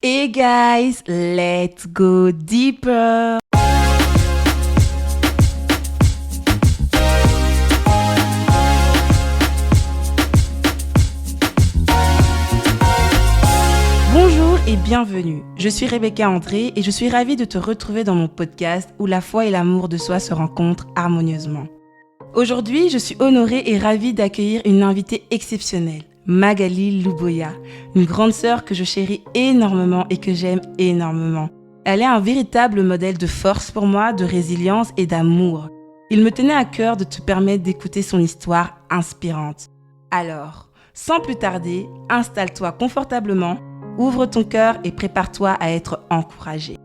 Hey guys, let's go deeper. Bonjour et bienvenue. Je suis Rebecca André et je suis ravie de te retrouver dans mon podcast où la foi et l'amour de soi se rencontrent harmonieusement. Aujourd'hui, je suis honorée et ravie d'accueillir une invitée exceptionnelle. Magali Louboya, une grande sœur que je chéris énormément et que j'aime énormément. Elle est un véritable modèle de force pour moi, de résilience et d'amour. Il me tenait à cœur de te permettre d'écouter son histoire inspirante. Alors, sans plus tarder, installe-toi confortablement, ouvre ton cœur et prépare-toi à être encouragée.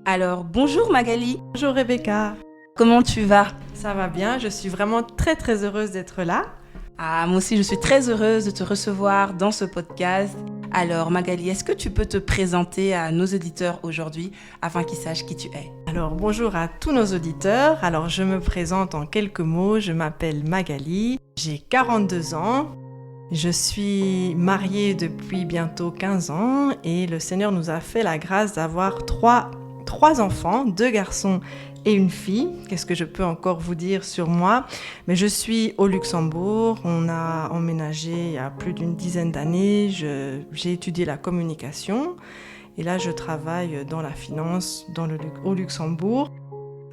Alors, bonjour Magali. Bonjour Rebecca. Comment tu vas ? Ça va bien, je suis vraiment très heureuse d'être là. Moi aussi, je suis très heureuse de te recevoir dans ce podcast. Alors, Magali, est-ce que tu peux te présenter à nos auditeurs aujourd'hui afin qu'ils sachent qui tu es ? Alors, bonjour à tous nos auditeurs. Alors, je me présente en quelques mots. Je m'appelle Magali, j'ai 42 ans. Je suis mariée depuis bientôt 15 ans et le Seigneur nous a fait la grâce d'avoir trois enfants, 2 garçons et une fille. Qu'est-ce que je peux encore vous dire sur moi ? Mais je suis au Luxembourg, on a emménagé il y a plus d'une dizaine d'années, j'ai étudié la communication et là je travaille dans la finance au Luxembourg.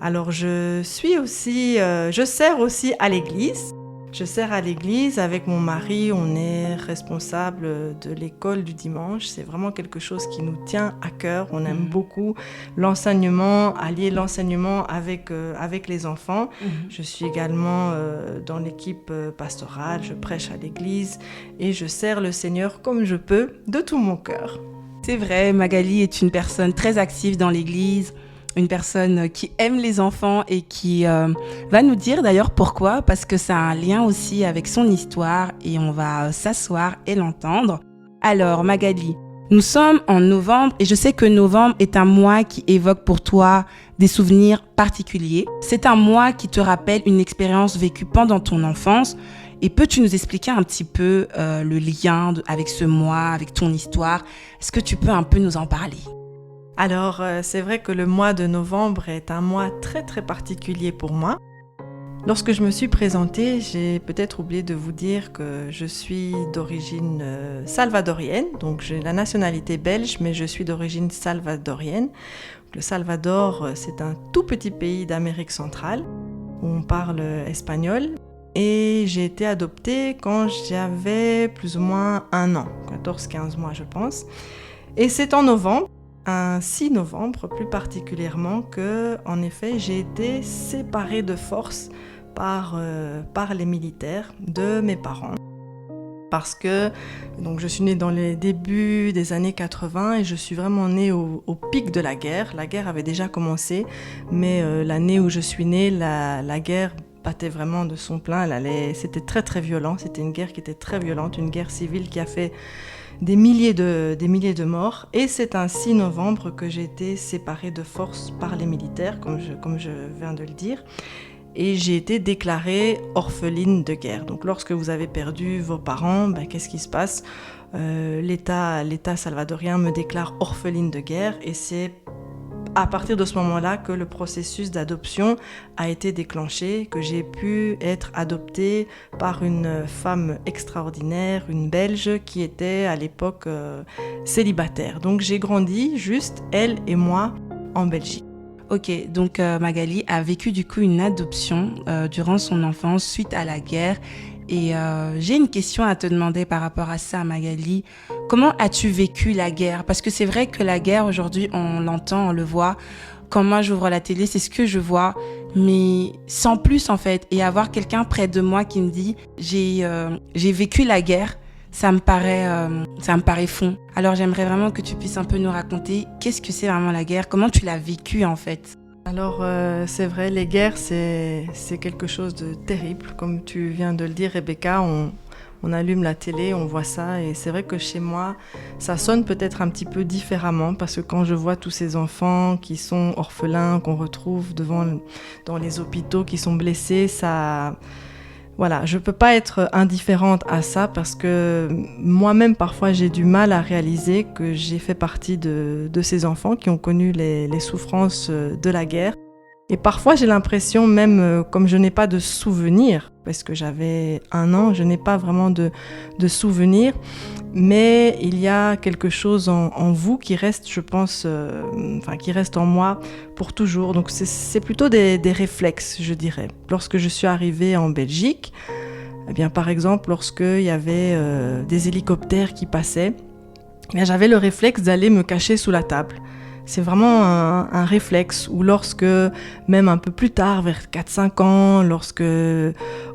Alors je sers aussi à l'église. Je sers à l'église avec mon mari, on est responsable de l'école du dimanche. C'est vraiment quelque chose qui nous tient à cœur. On aime beaucoup l'enseignement, allier l'enseignement avec les enfants. Je suis également dans l'équipe pastorale, je prêche à l'église et je sers le Seigneur comme je peux, de tout mon cœur. C'est vrai, Magali est une personne très active dans l'église. Une personne qui aime les enfants et qui va nous dire d'ailleurs pourquoi, parce que ça a un lien aussi avec son histoire et on va s'asseoir et l'entendre. Alors Magali, nous sommes en novembre et je sais que novembre est un mois qui évoque pour toi des souvenirs particuliers. C'est un mois qui te rappelle une expérience vécue pendant ton enfance. Et peux-tu nous expliquer un petit peu le lien avec ce mois, avec ton histoire ? Est-ce que tu peux un peu nous en parler ? Alors, c'est vrai que le mois de novembre est un mois très particulier pour moi. Lorsque je me suis présentée, j'ai peut-être oublié de vous dire que je suis d'origine salvadorienne, donc j'ai la nationalité belge, mais je suis d'origine salvadorienne. Le Salvador, c'est un tout petit pays d'Amérique centrale où on parle espagnol. Et j'ai été adoptée quand j'avais plus ou moins 1 an, 14-15 mois je pense. Et c'est en novembre, un 6 novembre plus particulièrement, que, en effet, j'ai été séparée de force par les militaires de mes parents. Parce que donc, je suis née dans les débuts des années 80 et je suis vraiment née au pic de la guerre. La guerre avait déjà commencé, mais l'année où je suis née, la guerre battait vraiment de son plein. C'était très violent, c'était une guerre qui était très violente, une guerre civile qui a fait des milliers de morts. Et c'est un 6 novembre que j'ai été séparée de force par les militaires, comme je viens de le dire. Et j'ai été déclarée orpheline de guerre. Donc lorsque vous avez perdu vos parents, qu'est-ce qui se passe ? L'État salvadorien me déclare orpheline de guerre et c'est à partir de ce moment-là que le processus d'adoption a été déclenché, que j'ai pu être adoptée par une femme extraordinaire, une Belge qui était à l'époque célibataire. Donc j'ai grandi juste, elle et moi, en Belgique. Ok, donc Magali a vécu du coup une adoption durant son enfance suite à la guerre. Et j'ai une question à te demander par rapport à ça, Magali. Comment as-tu vécu la guerre ? Parce que c'est vrai que la guerre, aujourd'hui, on l'entend, on le voit. Quand moi, j'ouvre la télé, c'est ce que je vois. Mais sans plus, en fait. Et avoir quelqu'un près de moi qui me dit « j'ai vécu la guerre », ça me paraît fond. Alors, j'aimerais vraiment que tu puisses un peu nous raconter qu'est-ce que c'est vraiment la guerre, comment tu l'as vécu, en fait. Alors, c'est vrai, les guerres, c'est quelque chose de terrible. Comme tu viens de le dire, Rebecca, on allume la télé, on voit ça. Et c'est vrai que chez moi, ça sonne peut-être un petit peu différemment parce que quand je vois tous ces enfants qui sont orphelins, qu'on retrouve dans les hôpitaux, qui sont blessés, ça Voilà, je ne peux pas être indifférente à ça parce que moi-même, parfois, j'ai du mal à réaliser que j'ai fait partie de ces enfants qui ont connu les souffrances de la guerre. Et parfois, j'ai l'impression, même comme je n'ai pas de souvenirs, parce que j'avais 1 an, je n'ai pas vraiment de souvenirs, mais il y a quelque chose en vous qui reste, je pense, qui reste en moi pour toujours. Donc c'est plutôt des réflexes, je dirais. Lorsque je suis arrivée en Belgique, eh bien, par exemple, lorsqu'il y avait des hélicoptères qui passaient, eh bien, j'avais le réflexe d'aller me cacher sous la table. C'est vraiment un réflexe. Ou lorsque, même un peu plus tard, vers 4-5 ans, lorsque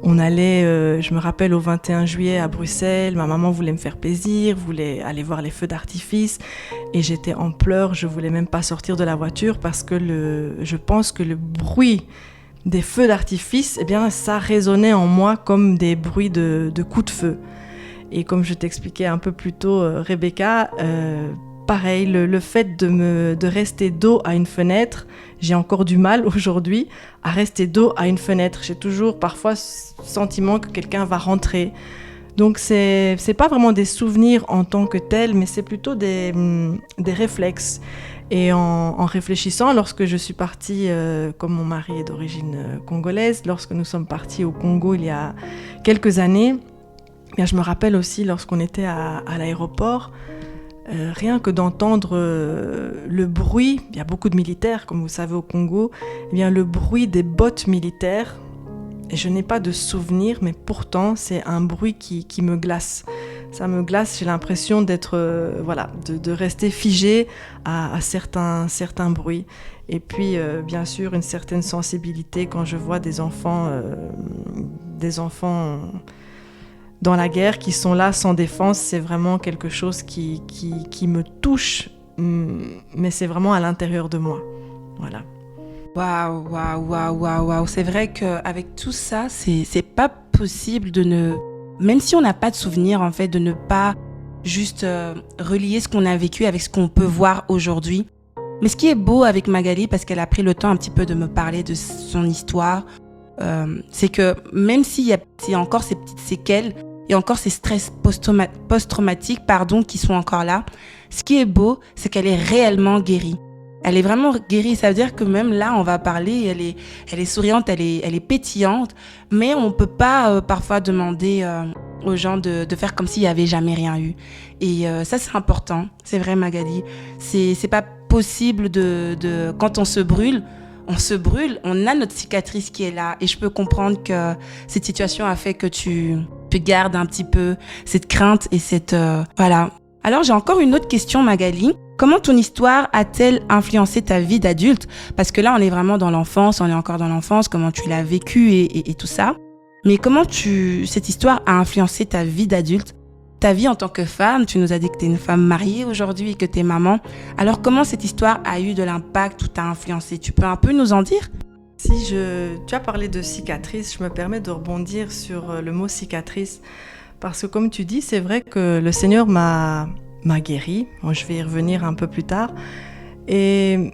on allait, je me rappelle, au 21 juillet à Bruxelles, ma maman voulait me faire plaisir, voulait aller voir les feux d'artifice, et j'étais en pleurs, je voulais même pas sortir de la voiture parce que je pense que le bruit des feux d'artifice, eh bien, ça résonnait en moi comme des bruits de coups de feu. Et comme je t'expliquais un peu plus tôt, Rebecca, pareil, le fait de rester dos à une fenêtre, j'ai encore du mal aujourd'hui à rester dos à une fenêtre. J'ai toujours parfois ce sentiment que quelqu'un va rentrer. Donc c'est pas vraiment des souvenirs en tant que tels, mais c'est plutôt des réflexes. Et en réfléchissant, lorsque je suis partie, comme mon mari est d'origine congolaise, lorsque nous sommes partis au Congo il y a quelques années, bien, je me rappelle aussi lorsqu'on était à l'aéroport, rien que d'entendre le bruit, il y a beaucoup de militaires, comme vous savez au Congo, eh bien, le bruit des bottes militaires, et je n'ai pas de souvenir, mais pourtant c'est un bruit qui me glace. Ça me glace, j'ai l'impression d'être, de rester figée à certains bruits. Et puis, bien sûr, une certaine sensibilité quand je vois des enfants dans la guerre qui sont là sans défense. C'est vraiment quelque chose qui me touche, mais c'est vraiment à l'intérieur de moi. Voilà. Waouh. C'est vrai qu'avec tout ça, c'est pas possible de ne... Même si on n'a pas de souvenir, en fait, de ne pas juste relier ce qu'on a vécu avec ce qu'on peut voir aujourd'hui. Mais ce qui est beau avec Magali, parce qu'elle a pris le temps un petit peu de me parler de son histoire, c'est que même s'il y a encore ces petites séquelles, et encore ces stress post-traumatiques, qui sont encore là, ce qui est beau, c'est qu'elle est réellement guérie. Elle est vraiment guérie, ça veut dire que même là, on va parler, elle est souriante, elle est pétillante, mais on peut pas parfois demander aux gens de faire comme s'il y avait jamais rien eu. Et ça, c'est important, c'est vrai Magali. C'est pas possible quand on se brûle, on a notre cicatrice qui est là. Et je peux comprendre que cette situation a fait que tu gardes un petit peu cette crainte et cette... voilà. Alors, j'ai encore une autre question, Magali. Comment ton histoire a-t-elle influencé ta vie d'adulte ? Parce que là, on est vraiment dans l'enfance, on est encore dans l'enfance, comment tu l'as vécu et tout ça. Mais comment cette histoire a influencé ta vie d'adulte ? Ta vie en tant que femme, tu nous as dit que tu es une femme mariée aujourd'hui et que tu es maman. Alors, comment cette histoire a eu de l'impact ou t'a influencé ? Tu peux un peu nous en dire ? Tu as parlé de cicatrice, je me permets de rebondir sur le mot cicatrice. Parce que comme tu dis, c'est vrai que le Seigneur m'a guérie. Bon, je vais y revenir un peu plus tard. Et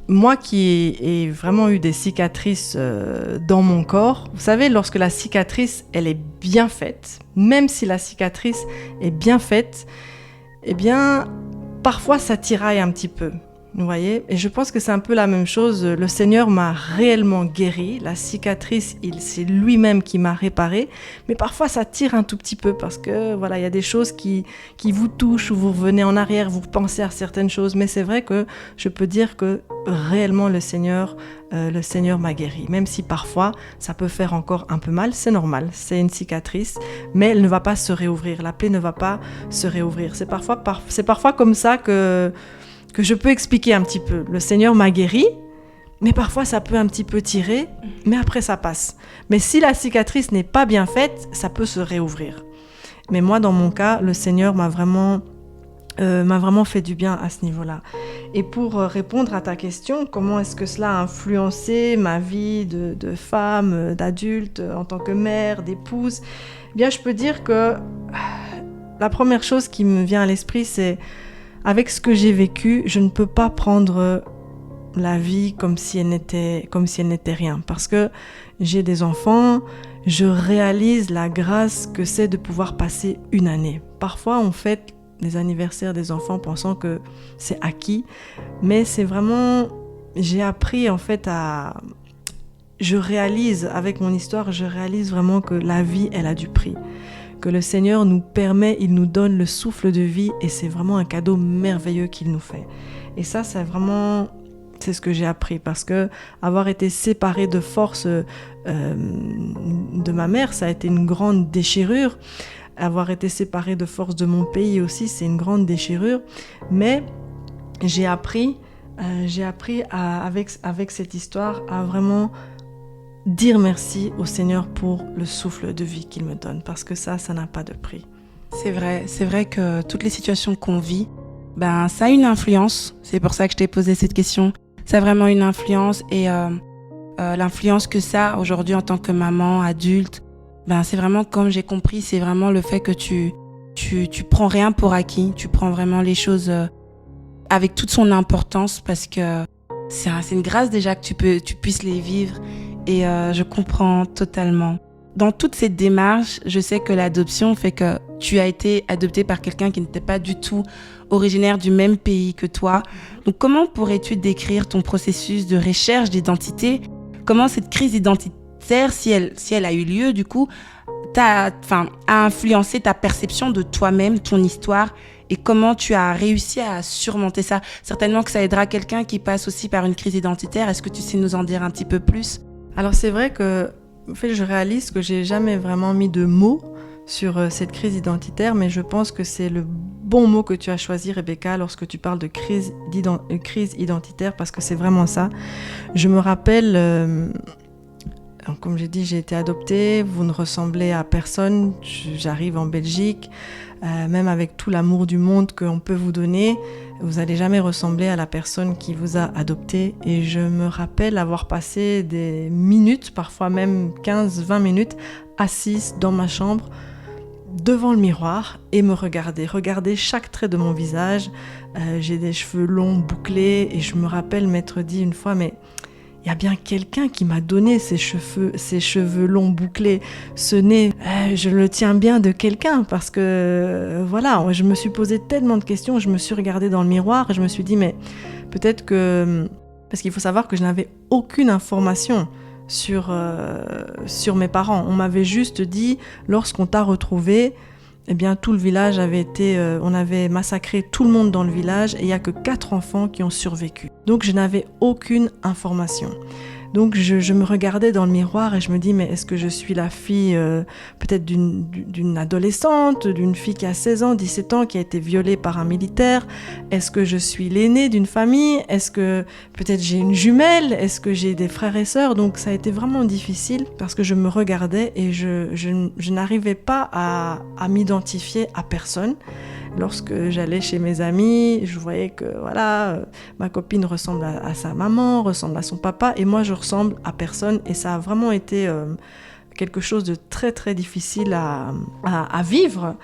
moi qui ai vraiment eu des cicatrices dans mon corps, vous savez, lorsque la cicatrice, elle est bien faite, même si la cicatrice est bien faite, eh bien, parfois ça tiraille un petit peu. Vous voyez ? Et je pense que c'est un peu la même chose. Le Seigneur m'a réellement guéri. La cicatrice, c'est lui-même qui m'a réparé. Mais parfois, ça tire un tout petit peu parce que, voilà, il y a des choses qui vous touchent ou vous revenez en arrière, vous pensez à certaines choses. Mais c'est vrai que je peux dire que réellement, le Seigneur m'a guéri. Même si parfois, ça peut faire encore un peu mal, c'est normal. C'est une cicatrice, mais elle ne va pas se réouvrir. La plaie ne va pas se réouvrir. C'est parfois comme ça que je peux expliquer un petit peu. Le Seigneur m'a guéri, mais parfois ça peut un petit peu tirer, mais après ça passe. Mais si la cicatrice n'est pas bien faite, ça peut se réouvrir. Mais moi, dans mon cas, le Seigneur m'a vraiment fait du bien à ce niveau-là. Et pour répondre à ta question, comment est-ce que cela a influencé ma vie de femme, d'adulte, en tant que mère, d'épouse ? Eh bien, je peux dire que la première chose qui me vient à l'esprit, c'est avec ce que j'ai vécu, je ne peux pas prendre la vie comme si elle n'était rien. Parce que j'ai des enfants, je réalise la grâce que c'est de pouvoir passer une année. Parfois, on fête les anniversaires des enfants pensant que c'est acquis, mais c'est vraiment... J'ai appris en fait je réalise avec mon histoire, je réalise vraiment que la vie, elle a du prix. Que le Seigneur nous permet, il nous donne le souffle de vie et c'est vraiment un cadeau merveilleux qu'il nous fait. Et ça, c'est ce que j'ai appris parce que avoir été séparée de force de ma mère, ça a été une grande déchirure. Avoir été séparée de force de mon pays aussi, c'est une grande déchirure. Mais j'ai appris avec cette histoire à vraiment dire merci au Seigneur pour le souffle de vie qu'il me donne, parce que ça n'a pas de prix. C'est vrai que toutes les situations qu'on vit, ça a une influence. C'est pour ça que je t'ai posé cette question. Ça a vraiment une influence et l'influence que ça a aujourd'hui en tant que maman, adulte, c'est vraiment, comme j'ai compris, c'est vraiment le fait que tu prends rien pour acquis. Tu prends vraiment les choses avec toute son importance parce que c'est une grâce déjà que tu puisses les vivre. Et je comprends totalement. Dans toute cette démarche, je sais que l'adoption fait que tu as été adoptée par quelqu'un qui n'était pas du tout originaire du même pays que toi. Donc comment pourrais-tu décrire ton processus de recherche d'identité? Comment cette crise identitaire, si elle a eu lieu du coup, a influencé ta perception de toi-même, ton histoire, et comment tu as réussi à surmonter ça? Certainement que ça aidera quelqu'un qui passe aussi par une crise identitaire. Est-ce que tu sais nous en dire un petit peu plus? Alors c'est vrai que en fait, je réalise que j'ai jamais vraiment mis de mots sur cette crise identitaire, mais je pense que c'est le bon mot que tu as choisi, Rebecca, lorsque tu parles de crise identitaire, parce que c'est vraiment ça. Je me rappelle, comme j'ai dit, j'ai été adoptée, vous ne ressemblez à personne, j'arrive en Belgique, même avec tout l'amour du monde qu'on peut vous donner, vous n'allez jamais ressembler à la personne qui vous a adopté. Et je me rappelle avoir passé des minutes, parfois même 15-20 minutes, assise dans ma chambre, devant le miroir et me regarder chaque trait de mon visage. J'ai des cheveux longs, bouclés, et je me rappelle m'être dit une fois, mais il y a bien quelqu'un qui m'a donné ces cheveux longs bouclés, ce nez. Je le tiens bien de quelqu'un parce que voilà, je me suis posé tellement de questions, je me suis regardée dans le miroir et je me suis dit mais peut-être que... Parce qu'il faut savoir que je n'avais aucune information sur mes parents. On m'avait juste dit, lorsqu'on t'a retrouvé, eh bien, tout le village on avait massacré tout le monde dans le village et il n'y a que 4 enfants qui ont survécu. Donc, je n'avais aucune information. Donc, je me regardais dans le miroir et je me dis, mais est-ce que je suis la fille peut-être d'une adolescente, d'une fille qui a 16 ans, 17 ans, qui a été violée par un militaire? Est-ce que je suis l'aînée d'une famille? Est-ce que peut-être j'ai une jumelle? Est-ce que j'ai des frères et sœurs? Donc, ça a été vraiment difficile parce que je me regardais et je n'arrivais pas à m'identifier à personne. Lorsque j'allais chez mes amis, je voyais que voilà, ma copine ressemble à sa maman, ressemble à son papa, et moi je ressemble à personne. Et ça a vraiment été quelque chose de très très difficile à vivre.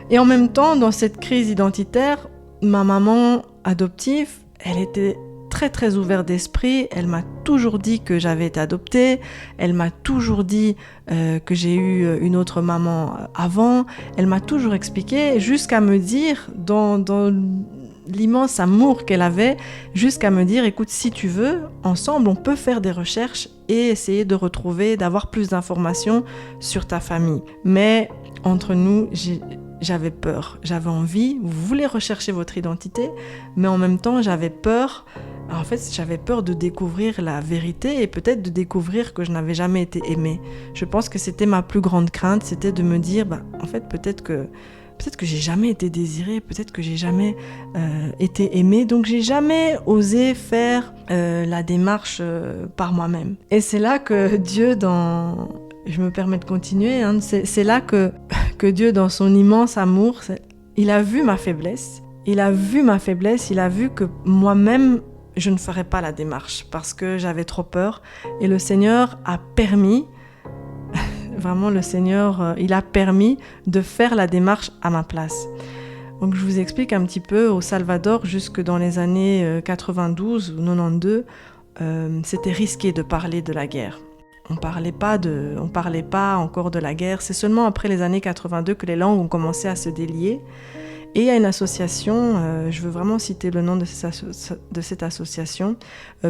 Et en même temps, dans cette crise identitaire, ma maman adoptive, elle était très très ouverte d'esprit. Elle m'a toujours dit que j'avais été adoptée. Elle m'a toujours dit que j'ai eu une autre maman avant. Elle m'a toujours expliqué, jusqu'à me dire, dans l'immense amour qu'elle avait, jusqu'à me dire, écoute, si tu veux, ensemble, on peut faire des recherches et essayer de retrouver, d'avoir plus d'informations sur ta famille. Mais entre nous, j'avais peur, j'avais envie, vous voulez rechercher votre identité, mais en même temps, j'avais peur. En fait, j'avais peur de découvrir la vérité et peut-être de découvrir que je n'avais jamais été aimée. Je pense que c'était ma plus grande crainte, c'était de me dire, en fait, peut-être que j'ai jamais été désirée, peut-être que j'ai jamais été aimée, donc j'ai jamais osé faire la démarche par moi-même. Et c'est là que Dieu, je me permets de continuer, c'est là que Dieu, dans son immense amour, il a vu ma faiblesse, il a vu que moi-même, je ne ferais pas la démarche parce que j'avais trop peur. Et le Seigneur a permis, vraiment le Seigneur, il a permis de faire la démarche à ma place. Donc je vous explique un petit peu, au Salvador, jusque dans les années 92 ou 92, c'était risqué de parler de la guerre. On parlait pas encore de la guerre. C'est seulement après les années 82 que les langues ont commencé à se délier. Et il y a une association, je veux vraiment citer le nom de cette association,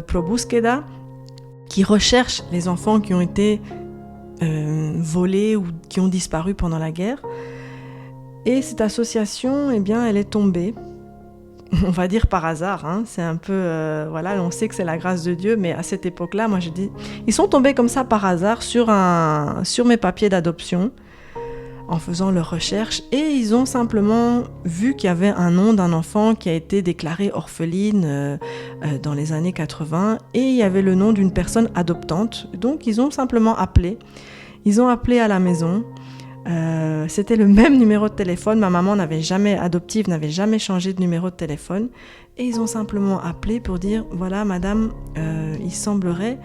Pro Búsqueda, qui recherche les enfants qui ont été volés ou qui ont disparu pendant la guerre. Et cette association, eh bien, elle est tombée, on va dire par hasard, hein. C'est un peu, voilà, on sait que c'est la grâce de Dieu, mais à cette époque-là, moi je dis, ils sont tombés comme ça par hasard sur mes papiers d'adoption, en faisant leurs recherches, et ils ont simplement vu qu'il y avait un nom d'un enfant qui a été déclarée orpheline dans les années 80, et il y avait le nom d'une personne adoptante. Donc ils ont simplement appelé. Ils ont appelé à la maison. C'était le même numéro de téléphone. Ma maman n'avait jamais changé de numéro de téléphone. Et ils ont simplement appelé pour dire, voilà madame, il semblerait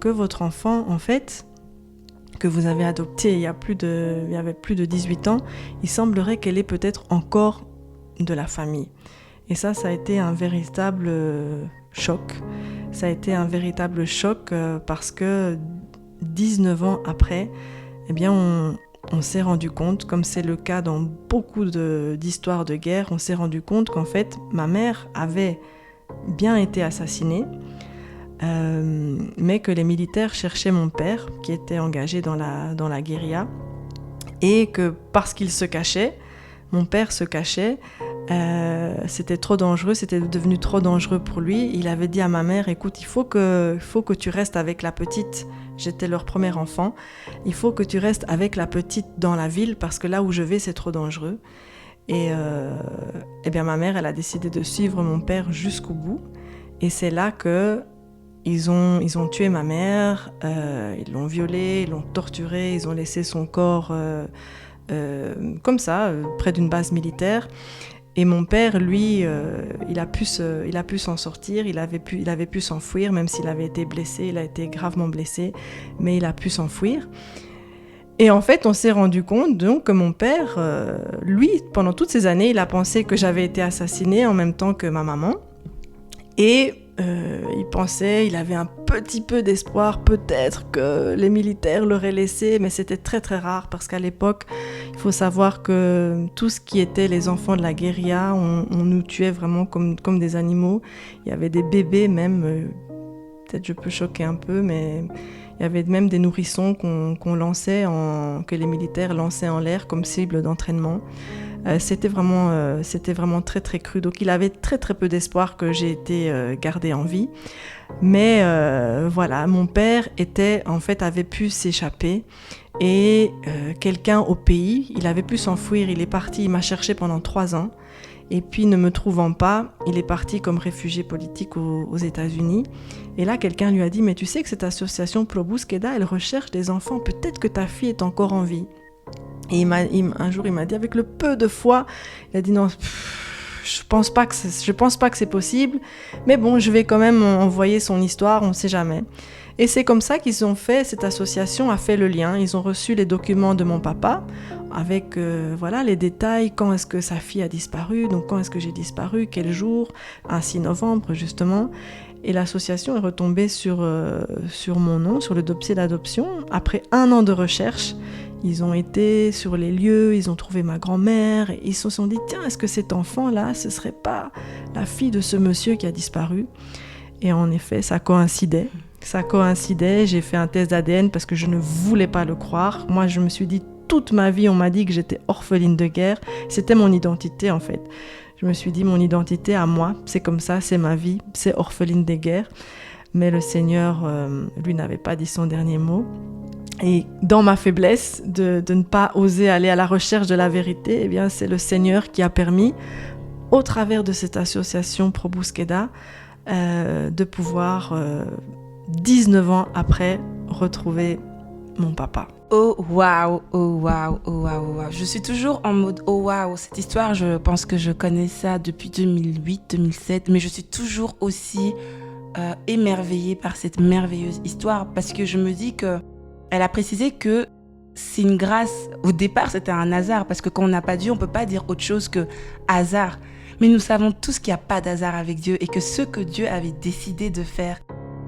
que votre enfant, en fait, que vous avez adopté il y avait plus de 18 ans, il semblerait qu'elle est peut-être encore de la famille. Et ça a été un véritable choc. Ça a été un véritable choc parce que 19 ans après, eh bien on s'est rendu compte, comme c'est le cas dans beaucoup d'histoires de guerre, on s'est rendu compte qu'en fait, ma mère avait bien été assassinée, mais que les militaires cherchaient mon père, qui était engagé dans la guérilla, et que parce qu'il se cachait, mon père se cachait, c'était trop dangereux, c'était devenu trop dangereux pour lui. Il avait dit à ma mère, écoute, il faut que tu restes avec la petite. J'étais leur premier enfant. Il faut que tu restes avec la petite dans la ville parce que là où je vais, c'est trop dangereux. Et bien ma mère, elle a décidé de suivre mon père jusqu'au bout. Et c'est là que ils ont tué ma mère, ils l'ont violée, ils l'ont torturée, ils ont laissé son corps comme ça, près d'une base militaire. Et mon père, lui, il a pu s'en sortir, il avait pu s'enfuir, même s'il avait été blessé, il a été gravement blessé, mais il a pu s'enfuir. Et en fait, on s'est rendu compte donc que mon père, lui, pendant toutes ces années, il a pensé que j'avais été assassinée en même temps que ma maman. Et il avait un petit peu d'espoir peut-être que les militaires l'auraient laissé, mais c'était très très rare parce qu'à l'époque, il faut savoir que tout ce qui était les enfants de la guérilla, on nous tuait vraiment comme des animaux. Il y avait des bébés même, peut-être je peux choquer un peu, mais il y avait même des nourrissons que les militaires lançaient en l'air comme cible d'entraînement. C'était vraiment très très cru. Donc il avait très très peu d'espoir que j'ai été gardée en vie. Mais voilà, mon père avait pu s'échapper et quelqu'un au pays, il avait pu s'enfuir, il est parti, il m'a cherché pendant 3 ans. Et puis ne me trouvant pas, il est parti comme réfugié politique aux États-Unis. Et là, quelqu'un lui a dit, mais tu sais que cette association Pro Búsqueda, elle recherche des enfants, peut-être que ta fille est encore en vie. Et un jour, il m'a dit, avec le peu de foi, il a dit non, je pense pas que c'est possible, mais bon, je vais quand même envoyer son histoire, on ne sait jamais. Et c'est comme ça cette association a fait le lien. Ils ont reçu les documents de mon papa avec les détails, quand est-ce que sa fille a disparu, donc quand est-ce que j'ai disparu, quel jour, un 6 novembre justement. Et l'association est retombée sur mon nom, sur le dossier d'adoption. Après 1 an de recherche, ils ont été sur les lieux, ils ont trouvé ma grand-mère, et ils se sont dit, tiens, est-ce que cet enfant-là, ce serait pas la fille de ce monsieur qui a disparu ? Et en effet, ça coïncidait, j'ai fait un test d'ADN parce que je ne voulais pas le croire. Moi, je me suis dit, toute ma vie, on m'a dit que j'étais orpheline de guerre, c'était mon identité en fait. Je me suis dit, mon identité à moi, c'est comme ça, c'est ma vie, c'est orpheline de guerre. Mais le Seigneur, lui, n'avait pas dit son dernier mot. Et dans ma faiblesse de ne pas oser aller à la recherche de la vérité, eh bien, c'est le Seigneur qui a permis, au travers de cette association Pro Búsqueda, de pouvoir, 19 ans après, retrouver mon papa. Oh waouh, oh waouh, oh waouh, oh waouh. Je suis toujours en mode oh waouh. Cette histoire, je pense que je connais ça depuis 2008, 2007, mais je suis toujours aussi émerveillée par cette merveilleuse histoire parce que je me dis que elle a précisé que c'est une grâce. Au départ, c'était un hasard, parce que quand on n'a pas Dieu, on ne peut pas dire autre chose que hasard. Mais nous savons tous qu'il n'y a pas d'hasard avec Dieu et que ce que Dieu avait décidé de faire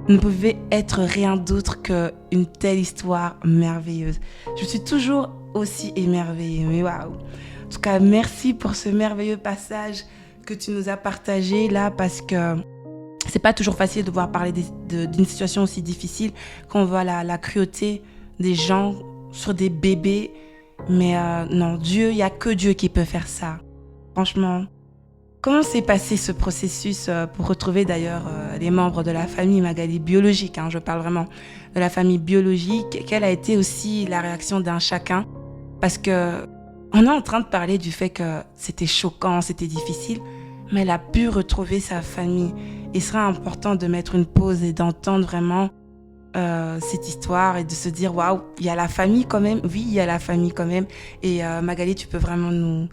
ne pouvait être rien d'autre qu'une telle histoire merveilleuse. Je suis toujours aussi émerveillée, mais waouh! En tout cas, merci pour ce merveilleux passage que tu nous as partagé là, parce que c'est pas toujours facile de voir parler d'une situation aussi difficile quand on voit la cruauté des gens sur des bébés. Mais non, Dieu, il n'y a que Dieu qui peut faire ça. Franchement, comment s'est passé ce processus pour retrouver d'ailleurs les membres de la famille Magali biologique, je parle vraiment de la famille biologique. Quelle a été aussi la réaction d'un chacun? Parce que on est en train de parler du fait que c'était choquant, c'était difficile, mais elle a pu retrouver sa famille. Il sera important de mettre une pause et d'entendre vraiment cette histoire et de se dire waouh, il y a la famille quand même. Oui, il y a la famille quand même. Et Magali, tu peux vraiment nous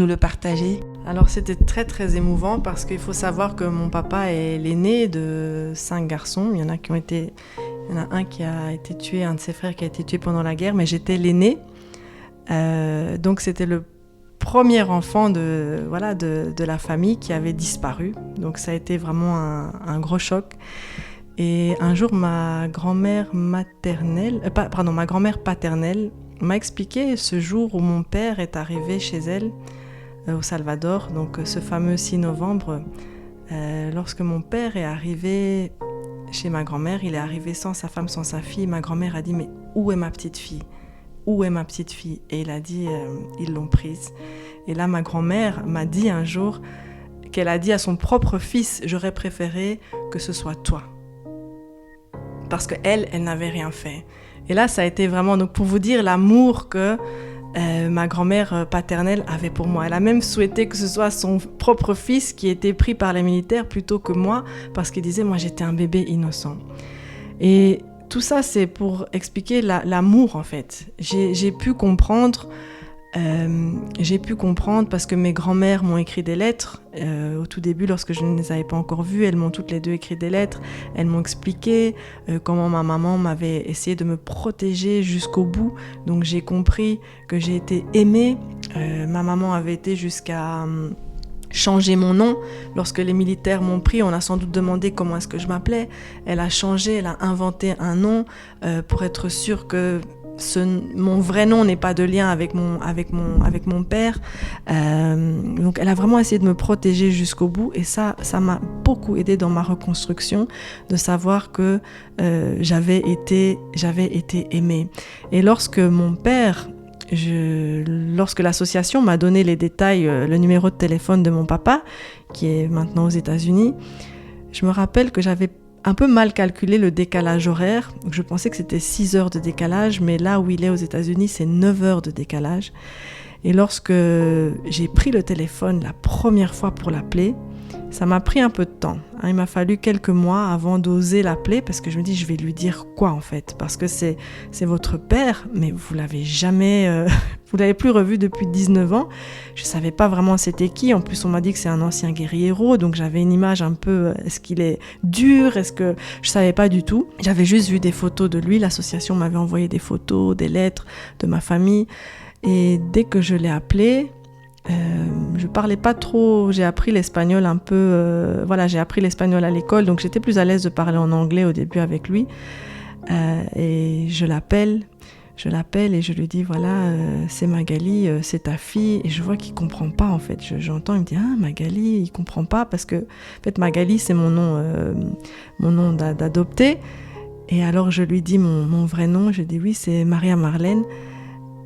le partager? Alors c'était très très émouvant parce qu'il faut savoir que mon papa est l'aîné de 5 garçons. Il y en a un qui a été tué, un de ses frères qui a été tué pendant la guerre, mais j'étais l'aîné. Donc c'était le premier enfant de la famille qui avait disparu. Donc ça a été vraiment un gros choc. Et un jour, ma grand-mère paternelle m'a expliqué ce jour où mon père est arrivé chez elle au Salvador, donc ce fameux 6 novembre. Lorsque mon père est arrivé chez ma grand-mère, il est arrivé sans sa femme, sans sa fille. Ma grand-mère a dit « Mais où est ma petite fille ? Où est ma petite fille ?» Et il a dit « Ils l'ont prise. » Et là, ma grand-mère m'a dit un jour qu'elle a dit à son propre fils « J'aurais préféré que ce soit toi. » Parce qu'elle n'avait rien fait. Et là, ça a été vraiment, donc pour vous dire l'amour que ma grand-mère paternelle avait pour moi. Elle a même souhaité que ce soit son propre fils qui était pris par les militaires plutôt que moi, parce qu'il disait, moi j'étais un bébé innocent. Et tout ça, c'est pour expliquer l'amour en fait. J'ai pu comprendre parce que mes grands-mères m'ont écrit des lettres. Au tout début, lorsque je ne les avais pas encore vues, elles m'ont toutes les deux écrit des lettres. Elles m'ont expliqué comment ma maman m'avait essayé de me protéger jusqu'au bout. Donc j'ai compris que j'ai été aimée. Ma maman avait été jusqu'à changer mon nom. Lorsque les militaires m'ont pris, on a sans doute demandé comment est-ce que je m'appelais. Elle a changé, elle a inventé un nom pour être sûre que mon vrai nom n'est pas de lien avec mon père. Donc elle a vraiment essayé de me protéger jusqu'au bout, et ça m'a beaucoup aidé dans ma reconstruction, de savoir que j'avais été aimée. Et lorsque l'association m'a donné les détails, le numéro de téléphone de mon papa, qui est maintenant aux États-Unis, je me rappelle que j'avais un peu mal calculé le décalage horaire. Je pensais que c'était 6 heures de décalage, mais là où il est aux États-Unis, c'est 9 heures de décalage. Et lorsque j'ai pris le téléphone la première fois pour l'appeler, ça m'a pris un peu de temps. Il m'a fallu quelques mois avant d'oser l'appeler, parce que je me dis, je vais lui dire quoi en fait ? Parce que c'est votre père, mais vous l'avez jamais... vous l'avez plus revu depuis 19 ans. Je savais pas vraiment c'était qui. En plus, on m'a dit que c'est un ancien guerriero, donc j'avais une image un peu, est-ce qu'il est dur ? Je savais pas du tout. J'avais juste vu des photos de lui. L'association m'avait envoyé des photos, des lettres de ma famille. Et dès que je l'ai appelé, je parlais pas trop. J'ai appris l'espagnol un peu. J'ai appris l'espagnol à l'école, donc j'étais plus à l'aise de parler en anglais au début avec lui. Et je l'appelle et je lui dis c'est Magali, c'est ta fille. Et je vois qu'il comprend pas en fait. J'entends, il me dit Magali, il comprend pas, parce que en fait Magali c'est mon nom d'adopté. Et alors je lui dis mon vrai nom. Je dis oui, c'est Maria Marlène.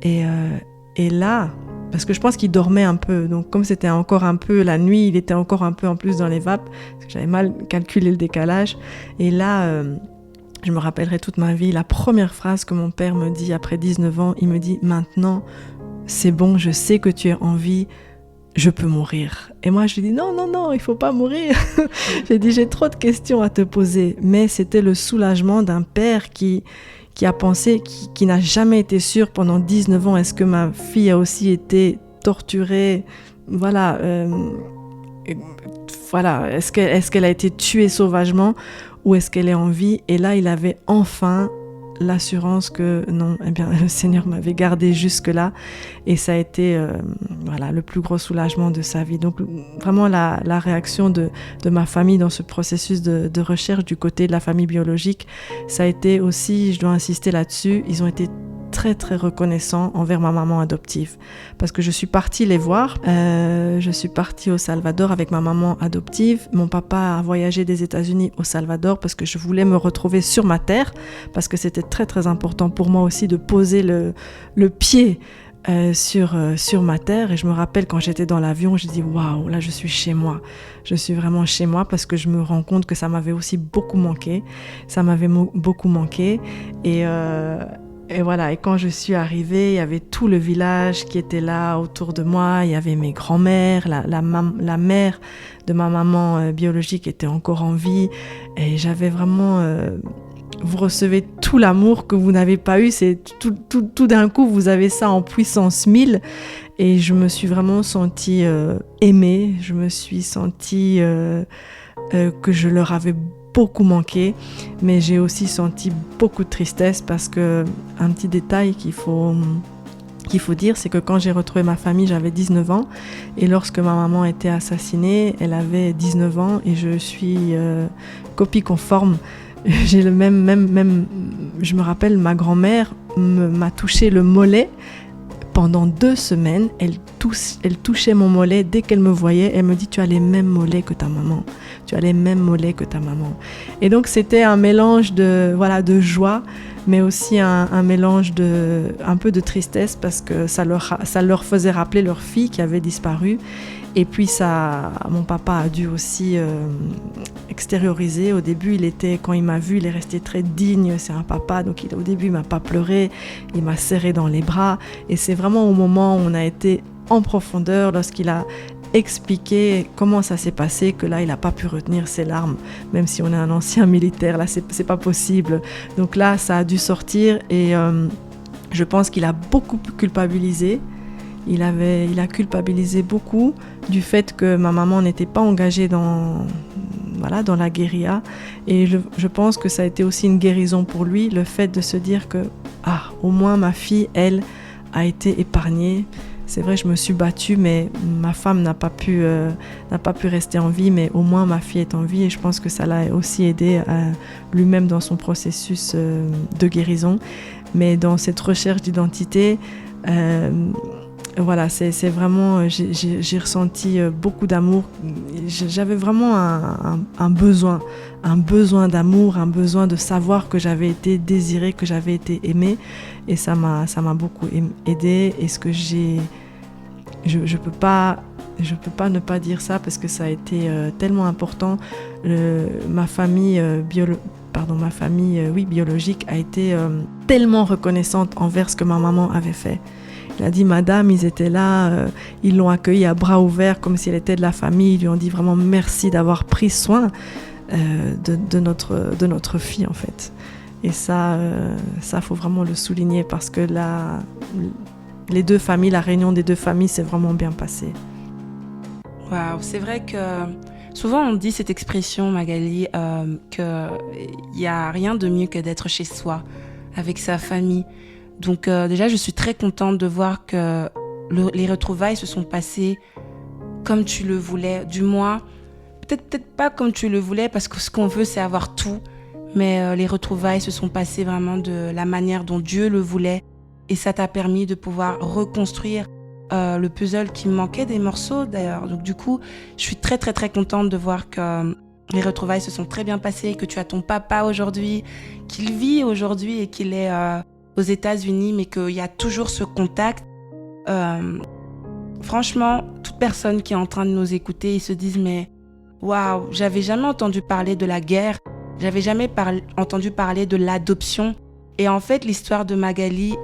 Et là, parce que je pense qu'il dormait un peu, donc comme c'était encore un peu la nuit, il était encore un peu en plus dans les vapes, parce que j'avais mal calculé le décalage. Et là, je me rappellerai toute ma vie, la première phrase que mon père me dit après 19 ans, il me dit « Maintenant, c'est bon, je sais que tu es en vie, je peux mourir. » Et moi, je lui dis « Non, il faut pas mourir. » J'ai dit « J'ai trop de questions à te poser. » Mais c'était le soulagement d'un père qui a pensé, qui n'a jamais été sûr pendant 19 ans, est-ce que ma fille a aussi été torturée ? Est-ce qu'elle a été tuée sauvagement, ou est-ce qu'elle est en vie ? Et là, il avait enfin l'assurance que non, eh bien, le Seigneur m'avait gardée jusque-là et ça a été le plus gros soulagement de sa vie. Donc vraiment la réaction de ma famille dans ce processus de recherche du côté de la famille biologique, ça a été aussi, je dois insister là-dessus, ils ont été très très reconnaissant envers ma maman adoptive parce que je suis partie les voir. Je suis partie au Salvador avec ma maman adoptive. Mon papa a voyagé des États-Unis au Salvador parce que je voulais me retrouver sur ma terre, parce que c'était très très important pour moi aussi de poser le pied sur ma terre. Et je me rappelle quand j'étais dans l'avion, je dis waouh, là je suis chez moi. Je suis vraiment chez moi parce que je me rends compte que ça m'avait aussi beaucoup manqué. Ça m'avait beaucoup manqué et voilà, et quand je suis arrivée, il y avait tout le village qui était là autour de moi. Il y avait mes grands-mères, la mère de ma maman biologique était encore en vie. Et j'avais vraiment... vous recevez tout l'amour que vous n'avez pas eu. C'est tout d'un coup, vous avez ça en puissance 1000. Et je me suis vraiment sentie aimée. Je me suis sentie que je leur avais beaucoup manqué, mais j'ai aussi senti beaucoup de tristesse parce que un petit détail qu'il faut dire, c'est que quand j'ai retrouvé ma famille, j'avais 19 ans et lorsque ma maman a été assassinée, elle avait 19 ans et je suis copie conforme. J'ai le même, je me rappelle, ma grand-mère m'a touché le mollet. Pendant 2 semaines, elle touchait mon mollet. Dès qu'elle me voyait, elle me dit « Tu as les mêmes mollets que ta maman. Tu as les mêmes mollets que ta maman. » Et donc, c'était un mélange de joie, mais aussi un mélange un peu de tristesse parce que ça leur faisait rappeler leur fille qui avait disparu. Et puis, mon papa a dû aussi extérioriser. Au début, quand il m'a vu, il est resté très digne. C'est un papa, donc au début, il m'a pas pleuré. Il m'a serré dans les bras. Et c'est vraiment au moment où on a été en profondeur, lorsqu'il a expliqué comment ça s'est passé, que là, il n'a pas pu retenir ses larmes. Même si on est un ancien militaire, là, c'est pas possible. Donc là, ça a dû sortir et je pense qu'il a beaucoup culpabilisé. Il a culpabilisé beaucoup du fait que ma maman n'était pas engagée dans la guérilla. Et je pense que ça a été aussi une guérison pour lui, le fait de se dire que, au moins ma fille, elle, a été épargnée. C'est vrai, je me suis battue, mais ma femme n'a pas pu rester en vie, mais au moins ma fille est en vie et je pense que ça l'a aussi aidé lui-même dans son processus de guérison. Mais dans cette recherche d'identité, c'est vraiment, j'ai ressenti beaucoup d'amour. J'avais vraiment un besoin d'amour, un besoin de savoir que j'avais été désirée, que j'avais été aimée. Et ça m'a beaucoup aidée. Et ce que je peux pas ne pas dire ça parce que ça a été tellement important. Ma famille biologique a été tellement reconnaissante envers ce que ma maman avait fait. Il a dit, madame, ils étaient là, ils l'ont accueillie à bras ouverts comme si elle était de la famille. Ils lui ont dit vraiment merci d'avoir pris soin de notre fille, en fait. Et ça, faut vraiment le souligner parce que les deux familles, la réunion des deux familles s'est vraiment bien passée. Waouh, c'est vrai que souvent on dit cette expression, Magali, qu'il n'y a rien de mieux que d'être chez soi, avec sa famille. Donc déjà, je suis très contente de voir que les retrouvailles se sont passées comme tu le voulais. Du moins, peut-être pas comme tu le voulais, parce que ce qu'on veut, c'est avoir tout. Mais les retrouvailles se sont passées vraiment de la manière dont Dieu le voulait. Et ça t'a permis de pouvoir reconstruire le puzzle qui manquait des morceaux, d'ailleurs. Donc du coup, je suis très, très, très contente de voir que les retrouvailles se sont très bien passées, que tu as ton papa aujourd'hui, qu'il vit aujourd'hui et qu'il est aux États-Unis, mais qu'il y a toujours ce contact. Franchement, toute personne qui est en train de nous écouter, ils se disent, mais waouh, j'avais jamais entendu parler de la guerre, j'avais jamais entendu parler de l'adoption. Et en fait, l'histoire de Magali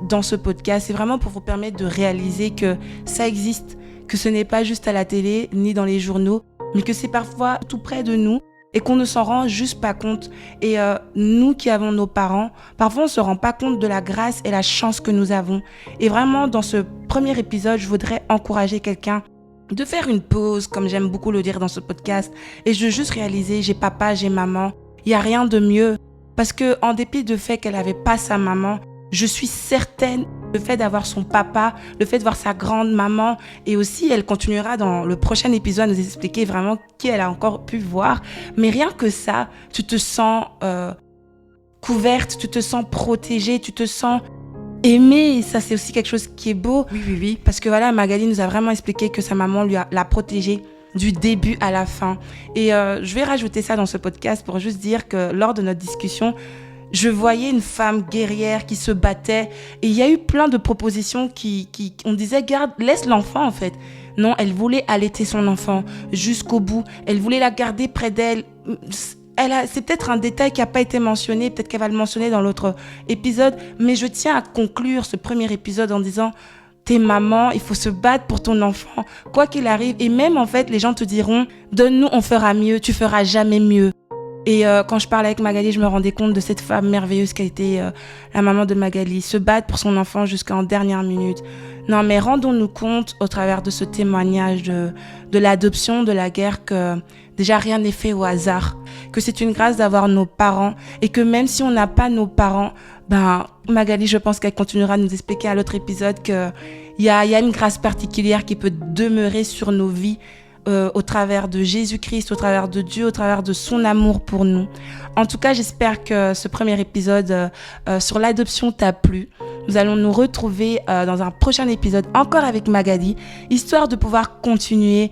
dans ce podcast, c'est vraiment pour vous permettre de réaliser que ça existe, que ce n'est pas juste à la télé ni dans les journaux, mais que c'est parfois tout près de nous et qu'on ne s'en rend juste pas compte. Et nous qui avons nos parents, parfois on ne se rend pas compte de la grâce et la chance que nous avons. Et vraiment, dans ce premier épisode, je voudrais encourager quelqu'un de faire une pause, comme j'aime beaucoup le dire dans ce podcast, et de juste réaliser, j'ai papa, j'ai maman, il n'y a rien de mieux Parce que en dépit du fait qu'elle n'avait pas sa maman, je suis certaine, le fait d'avoir son papa, le fait de voir sa grande-maman, et aussi elle continuera dans le prochain épisode à nous expliquer vraiment qui elle a encore pu voir. Mais rien que ça, tu te sens couverte, tu te sens protégée, tu te sens aimée. Et ça, c'est aussi quelque chose qui est beau. Oui. Parce que voilà, Magali nous a vraiment expliqué que sa maman l'a protégée du début à la fin. Et je vais rajouter ça dans ce podcast pour juste dire que lors de notre discussion, je voyais une femme guerrière qui se battait. Et il y a eu plein de propositions on disait, garde, laisse l'enfant en fait. Non, elle voulait allaiter son enfant jusqu'au bout. Elle voulait la garder près d'elle. C'est peut-être un détail qui n'a pas été mentionné, peut-être qu'elle va le mentionner dans l'autre épisode, mais je tiens à conclure ce premier épisode en disant, t'es maman, il faut se battre pour ton enfant, quoi qu'il arrive. Et même en fait, les gens te diront, donne-nous, on fera mieux, tu feras jamais mieux. Et quand je parlais avec Magali, je me rendais compte de cette femme merveilleuse qui a été la maman de Magali, se battre pour son enfant jusqu'en dernière minute. Non, mais rendons-nous compte au travers de ce témoignage de l'adoption, de la guerre, que déjà rien n'est fait au hasard, que c'est une grâce d'avoir nos parents et que même si on n'a pas nos parents, Magali, je pense qu'elle continuera à nous expliquer à l'autre épisode qu'il y a une grâce particulière qui peut demeurer sur nos vies au travers de Jésus-Christ, au travers de Dieu, au travers de son amour pour nous. En tout cas, j'espère que ce premier épisode sur l'adoption t'a plu. Nous allons nous retrouver dans un prochain épisode encore avec Magali, histoire de pouvoir continuer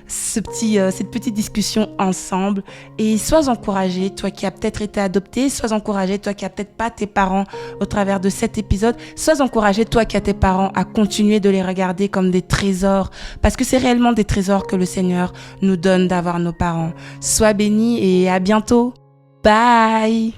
cette petite discussion ensemble. Et sois encouragé, toi qui as peut-être été adopté, sois encouragé, toi qui n'as peut-être pas tes parents au travers de cet épisode, sois encouragé, toi qui as tes parents, à continuer de les regarder comme des trésors, parce que c'est réellement des trésors que le Seigneur nous donne d'avoir nos parents. Sois béni et à bientôt. Bye!